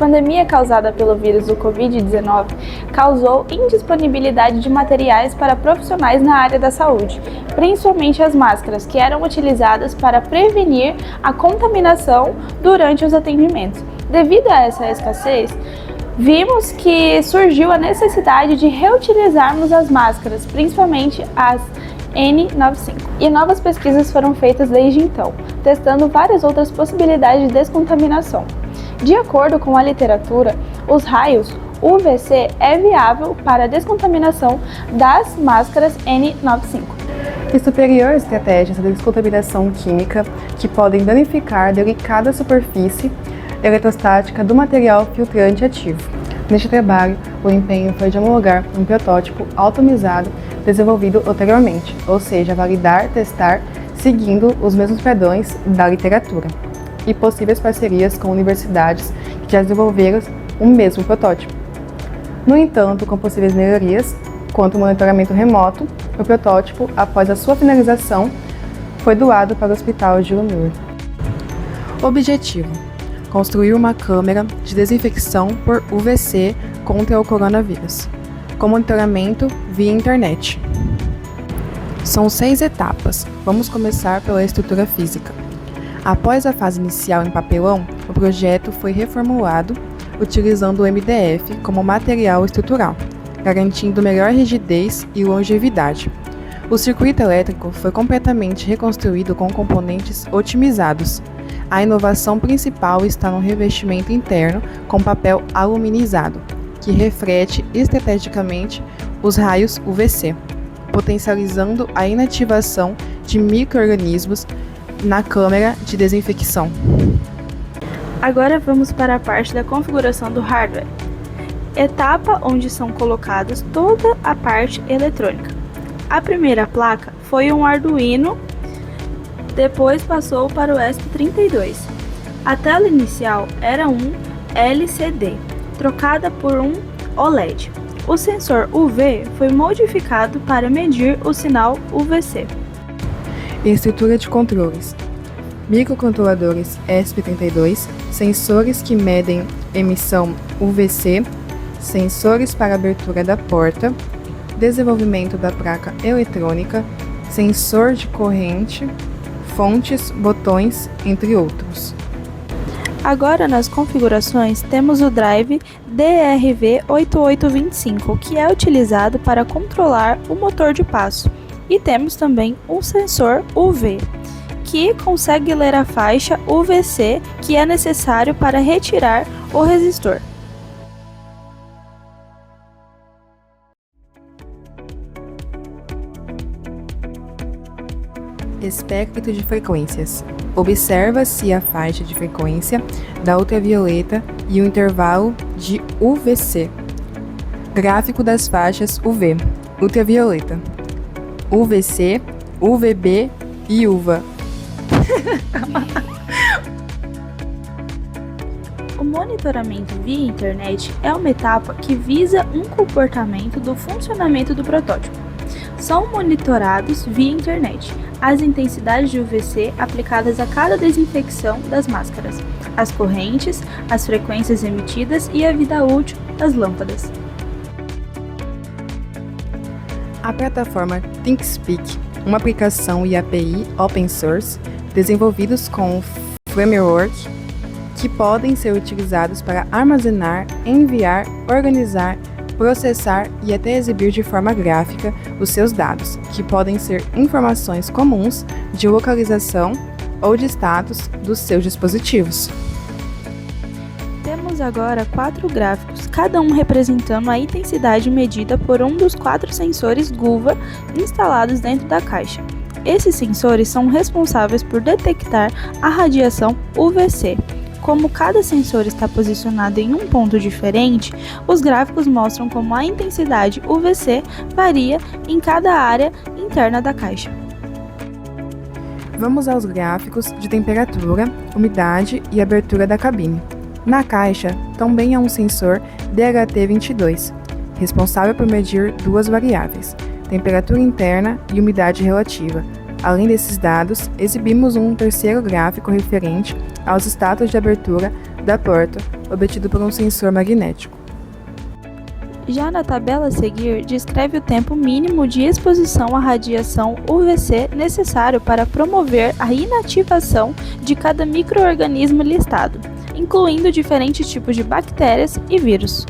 pandemia causada pelo vírus do Covid-19 causou indisponibilidade de materiais para profissionais na área da saúde, principalmente as máscaras, que eram utilizadas para prevenir a contaminação durante os atendimentos. Devido a essa escassez, vimos que surgiu a necessidade de reutilizarmos as máscaras, principalmente as N95. E novas pesquisas foram feitas desde então, testando várias outras possibilidades de descontaminação. De acordo com a literatura, os raios UVC é viável para a descontaminação das máscaras N95. E superior estratégias de descontaminação química que podem danificar a delicada superfície eletrostática do material filtrante ativo. Neste trabalho, o empenho foi de homologar um protótipo automizado desenvolvido anteriormente, ou seja, validar, testar, seguindo os mesmos padrões da literatura, e possíveis parcerias com universidades que já desenvolveram o mesmo protótipo. No entanto, com possíveis melhorias, quanto ao monitoramento remoto, o protótipo, após a sua finalização, foi doado para o Hospital Gilo Nur. Objetivo: construir uma câmera de desinfecção por UVC contra o coronavírus, com monitoramento via internet. São 6 etapas. Vamos começar pela estrutura física. Após a fase inicial em papelão, o projeto foi reformulado utilizando o MDF como material estrutural, garantindo melhor rigidez e longevidade. O circuito elétrico foi completamente reconstruído com componentes otimizados. A inovação principal está no revestimento interno com papel aluminizado, que reflete estrategicamente os raios UVC, potencializando a inativação de micro-organismos na câmara de desinfecção. Agora vamos para a parte da configuração do hardware, etapa onde são colocadas toda a parte eletrônica. A primeira placa foi um Arduino, depois passou para o ESP32. A tela inicial era um LCD, trocada por um OLED. O sensor UV foi modificado para medir o sinal UVC. Estrutura de controles: microcontroladores ESP32, sensores que medem emissão UVC, sensores para abertura da porta, desenvolvimento da placa eletrônica, sensor de corrente, fontes, botões, entre outros. Agora nas configurações temos o drive DRV8825, que é utilizado para controlar o motor de passo, e temos também um sensor UV, que consegue ler a faixa UVC que é necessário para retirar o resistor. Espectro de frequências: observa-se a faixa de frequência da ultravioleta e o intervalo de UVC. Gráfico das faixas UV, ultravioleta, UVC, UVB e UVA. O monitoramento via internet é uma etapa que visa um comportamento do funcionamento do protótipo. São monitorados via internet as intensidades de UVC aplicadas a cada desinfecção das máscaras, as correntes, as frequências emitidas e a vida útil das lâmpadas. A plataforma ThinkSpeak, uma aplicação e API open source desenvolvidos com framework que podem ser utilizados para armazenar, enviar, organizar, processar e até exibir de forma gráfica os seus dados, que podem ser informações comuns de localização ou de status dos seus dispositivos. Temos agora 4 gráficos, cada um representando a intensidade medida por um dos 4 sensores GUVA instalados dentro da caixa. Esses sensores são responsáveis por detectar a radiação UVC. Como cada sensor está posicionado em um ponto diferente, os gráficos mostram como a intensidade UVC varia em cada área interna da caixa. Vamos aos gráficos de temperatura, umidade e abertura da cabine. Na caixa, também há um sensor DHT22, responsável por medir 2 variáveis, temperatura interna e umidade relativa. Além desses dados, exibimos um terceiro gráfico referente aos status de abertura da porta, obtido por um sensor magnético. Já na tabela a seguir, descreve o tempo mínimo de exposição à radiação UVC necessário para promover a inativação de cada micro-organismo listado, incluindo diferentes tipos de bactérias e vírus.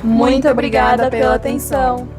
Muito obrigada pela atenção!